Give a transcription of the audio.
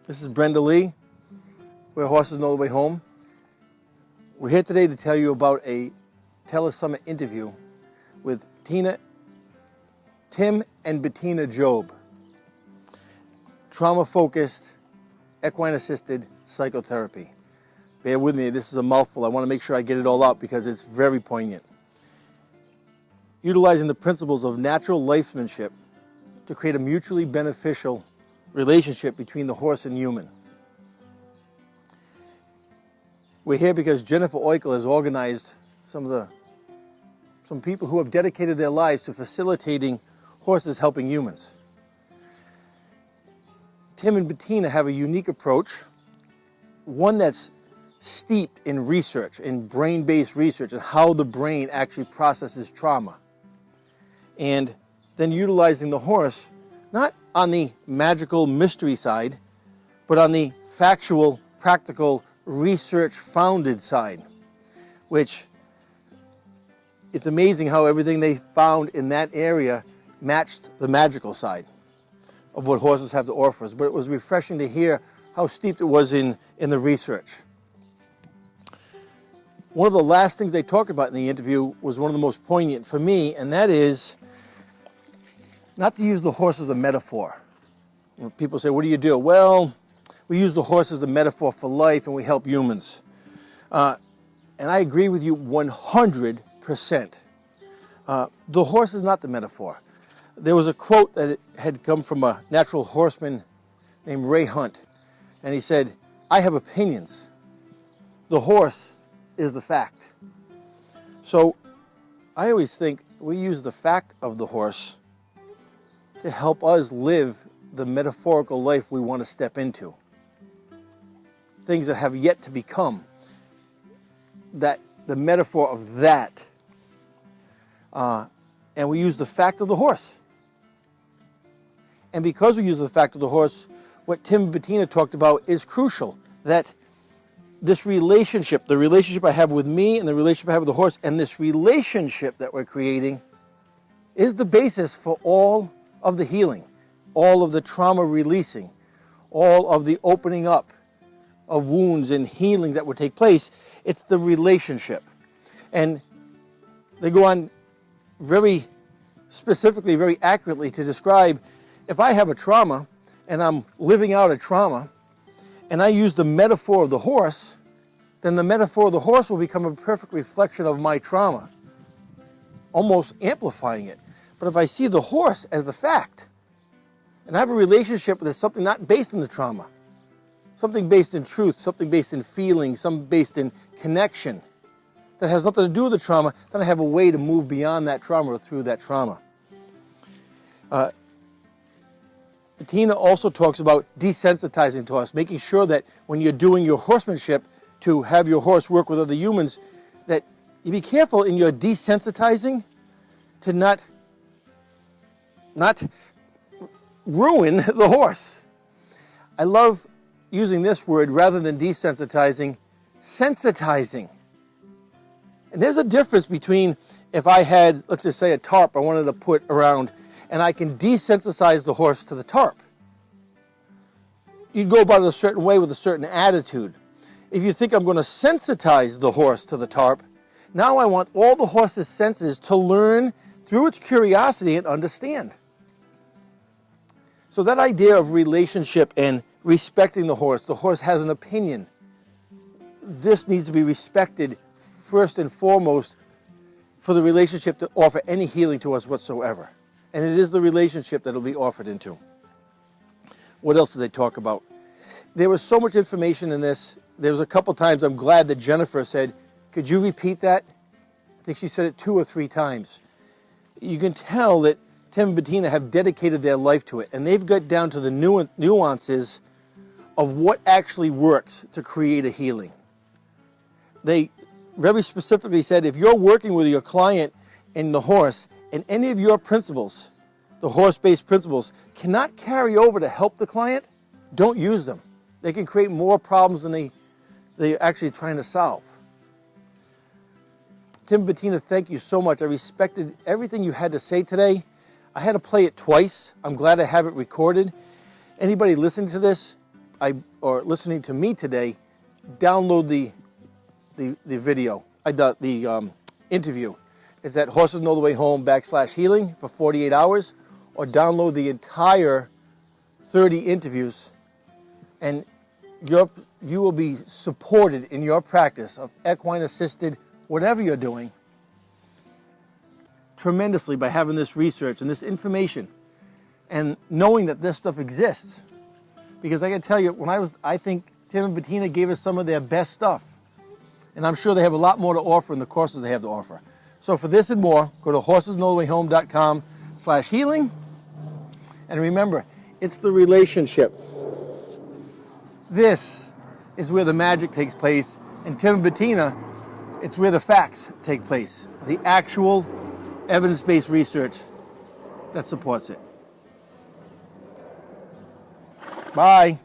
This is Brenda Lee. We're Horses Know the Way Home. We're here today to tell you about a Tele-Summit interview with Tim and Bettina Jobe. Trauma-focused, equine-assisted psychotherapy. Bear with me, this is a mouthful. I want to make sure I get it all out because it's very poignant. Utilizing the principles of natural lifemanship to create a mutually beneficial relationship between the horse and human. We're here because Jennifer Oikel has organized some people who have dedicated their lives to facilitating horses helping humans. Tim and Bettina have a unique approach, one that's steeped in research, in brain-based research, and how the brain actually processes trauma. And then utilizing the horse, not on the magical mystery side, but on the factual, practical, research-founded side, which it's amazing how everything they found in that area matched the magical side of what horses have to offer us. But it was refreshing to hear how steeped it was in the research. One of the last things they talked about in the interview was one of the most poignant for me, and that is not to use the horse as a metaphor. When people say, what do you do? Well, we use the horse as a metaphor for life and we help humans. And I agree with you 100%. The horse is not the metaphor. There was a quote that had come from a natural horseman named Reid, and he said, I have opinions. The horse is the fact. So I always think we use the fact of the horse to help us live the metaphorical life we want to step into. Things that have yet to become, that the metaphor of that. And we use the fact of the horse. And because we use the fact of the horse, what Tim and Bettina talked about is crucial. That this relationship, the relationship I have with me and the relationship I have with the horse, and this relationship that we're creating is the basis for all of the healing, all of the trauma releasing, all of the opening up of wounds and healing that would take place. It's the relationship. And they go on very specifically, very accurately to describe if I have a trauma and I'm living out a trauma and I use the metaphor of the horse, then the metaphor of the horse will become a perfect reflection of my trauma, almost amplifying it. But if I see the horse as the fact and I have a relationship with something not based in the trauma, something based in truth, something based in feeling, something based in connection that has nothing to do with the trauma, then I have a way to move beyond that trauma or through that trauma. Bettina also talks about desensitizing to us, making sure that when you're doing your horsemanship to have your horse work with other humans, that you be careful in your desensitizing to not ruin the horse. I love using this word rather than desensitizing, sensitizing. And there's a difference between if I had, let's just say, a tarp I wanted to put around, and I can desensitize the horse to the tarp. You'd go about it a certain way with a certain attitude. If you think I'm going to sensitize the horse to the tarp, now I want all the horse's senses to learn through its curiosity and understand. So that idea of relationship and respecting the horse has an opinion. This needs to be respected first and foremost for the relationship to offer any healing to us whatsoever. And it is the relationship that will be offered into. What else did they talk about? There was so much information in this. There was a couple times I'm glad that Jennifer said, could you repeat that? I think she said it 2 or 3 times. You can tell that Tim and Bettina have dedicated their life to it, and they've got down to the nuances of what actually works to create a healing. They very specifically said, if you're working with your client and the horse, and any of your principles, the horse-based principles, cannot carry over to help the client, don't use them. They can create more problems than they're actually trying to solve. Tim, Bettina, thank you so much. I respected everything you had to say today. I had to play it twice. I'm glad I have it recorded. Anybody listening to this, or listening to me today, download the video, the interview. It's at horsesknowthewayhome /healing for 48 hours, or download the entire 30 interviews, and you will be supported in your practice of equine assisted, whatever you're doing, tremendously by having this research and this information and knowing that this stuff exists. Because I can tell you, I think Tim and Bettina gave us some of their best stuff. And I'm sure they have a lot more to offer in the courses they have to offer. So for this and more, go to horsesknowthewayhome.com/healing. And remember, it's the relationship. This is where the magic takes place. And Tim and Bettina, it's where the facts take place. The actual evidence-based research that supports it. Bye.